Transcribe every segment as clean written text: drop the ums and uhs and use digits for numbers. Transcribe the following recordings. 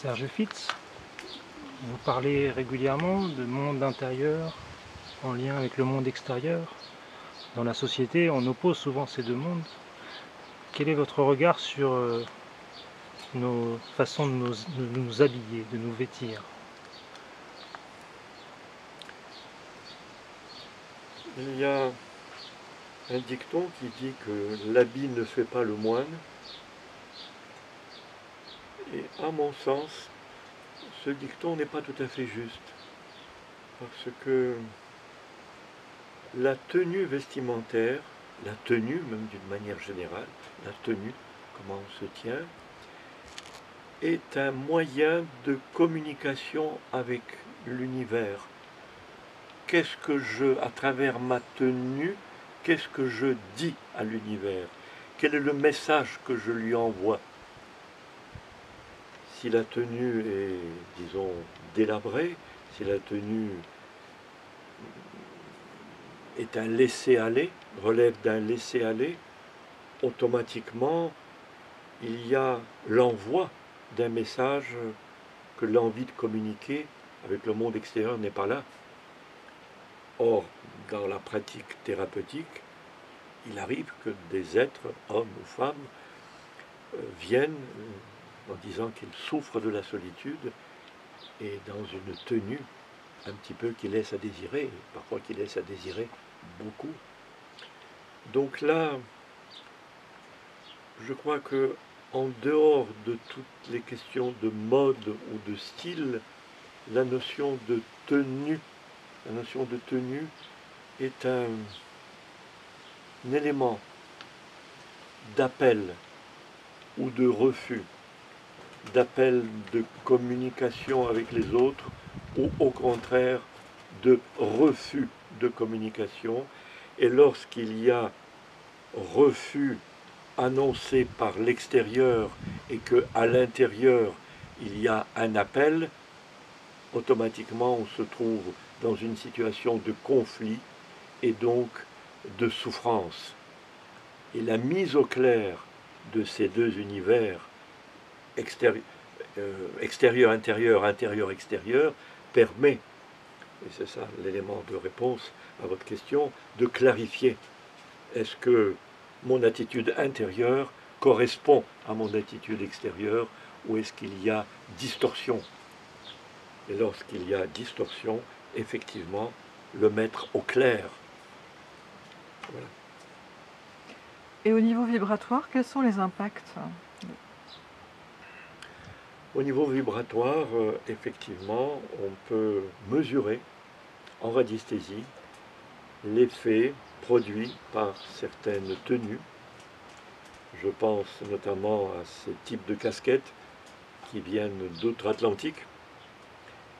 Serge Fitz, vous parlez régulièrement de monde intérieur en lien avec le monde extérieur. Dans la société, on oppose souvent ces deux mondes. Quel est votre regard sur nos façons de nous habiller, de nous vêtir? Il y a un dicton qui dit que l'habit ne fait pas le moine. Et à mon sens, ce dicton n'est pas tout à fait juste. Parce que la tenue vestimentaire, la tenue même d'une manière générale, la tenue, comment on se tient, est un moyen de communication avec l'univers. Qu'est-ce que à travers ma tenue, qu'est-ce que je dis à l'univers? Quel est le message que je lui envoie? Si la tenue est, disons, délabrée, si la tenue est un laisser-aller, relève d'un laisser-aller, automatiquement, il y a l'envoi d'un message que l'envie de communiquer avec le monde extérieur n'est pas là. Or, dans la pratique thérapeutique, il arrive que des êtres, hommes ou femmes, viennent en disant qu'ils souffrent de la solitude et dans une tenue un petit peu qui laisse à désirer, parfois qui laisse à désirer beaucoup. Donc là, je crois que en dehors de toutes les questions de mode ou de style, la notion de tenue est un élément d'appel ou de refus, d'appel de communication avec les autres ou au contraire de refus de communication. Et lorsqu'il y a refus annoncé par l'extérieur et qu'à l'intérieur il y a un appel, automatiquement on se trouve dans une situation de conflit et donc de souffrance. Et la mise au clair de ces deux univers, extérieur-intérieur, intérieur-extérieur, permet, et c'est ça l'élément de réponse à votre question, de clarifier. Est-ce que mon attitude intérieure correspond à mon attitude extérieure ou est-ce qu'il y a distorsion? Et lorsqu'il y a distorsion, effectivement, le mettre au clair. Voilà. Et au niveau vibratoire, quels sont les impacts? Au niveau vibratoire, effectivement, on peut mesurer en radiesthésie l'effet produit par certaines tenues. Je pense notamment à ces types de casquettes qui viennent d'outre-Atlantique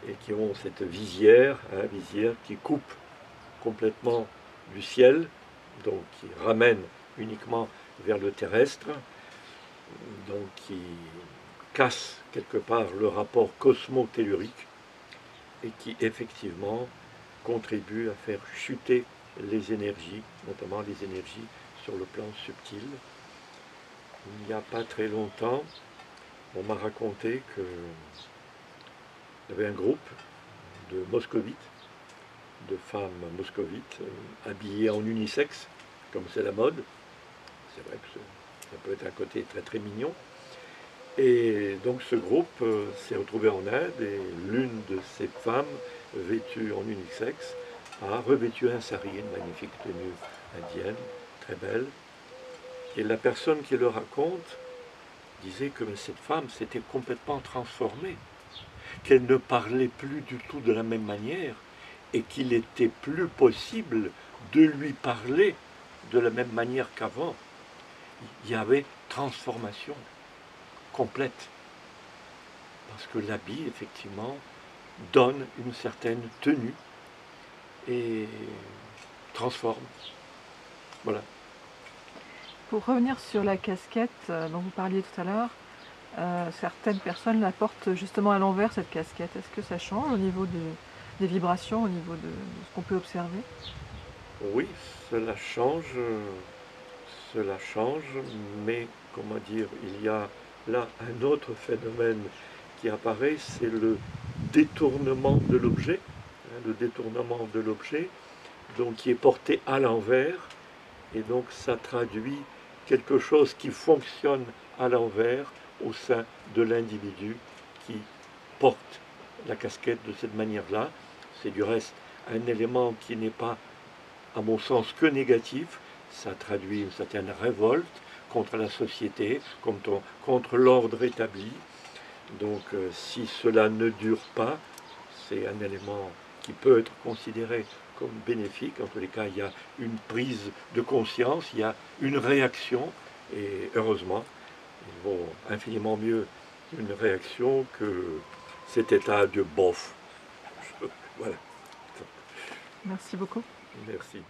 et qui ont cette visière qui coupe complètement du ciel, donc qui ramène uniquement vers le terrestre, donc qui casse quelque part le rapport cosmo-tellurique et qui effectivement contribue à faire chuter les énergies, notamment les énergies sur le plan subtil. Il n'y a pas très longtemps, on m'a raconté qu'il y avait un groupe de moscovites, de femmes moscovites, habillées en unisexe, comme c'est la mode. C'est vrai que ça peut être un côté très très mignon. Et donc ce groupe s'est retrouvé en Inde et l'une de ces femmes, vêtue en unisexe, a revêtu un sari, une magnifique tenue indienne, très belle. Et la personne qui le raconte disait que cette femme s'était complètement transformée, qu'elle ne parlait plus du tout de la même manière et qu'il était plus possible de lui parler de la même manière qu'avant. Il y avait transformation complète. Parce que l'habit, effectivement, donne une certaine tenue et transforme. Voilà. Pour revenir sur la casquette dont vous parliez tout à l'heure, certaines personnes la portent justement à l'envers, cette casquette. Est-ce que ça change au niveau des vibrations, au niveau de ce qu'on peut observer? Oui, cela change, mais comment dire, il y a là un autre phénomène qui apparaît, c'est le détournement de l'objet, le détournement de l'objet, donc qui est porté à l'envers, et donc ça traduit quelque chose qui fonctionne à l'envers au sein de l'individu qui porte la casquette de cette manière-là. C'est du reste un élément qui n'est pas, à mon sens, que négatif. Ça traduit une certaine révolte contre la société, contre l'ordre établi. Donc si cela ne dure pas, c'est un élément qui peut être considéré comme bénéfique. En tous les cas, il y a une prise de conscience, il y a une réaction, et heureusement, il vaut infiniment mieux une réaction que cet état de bof. Voilà. Merci beaucoup. Merci.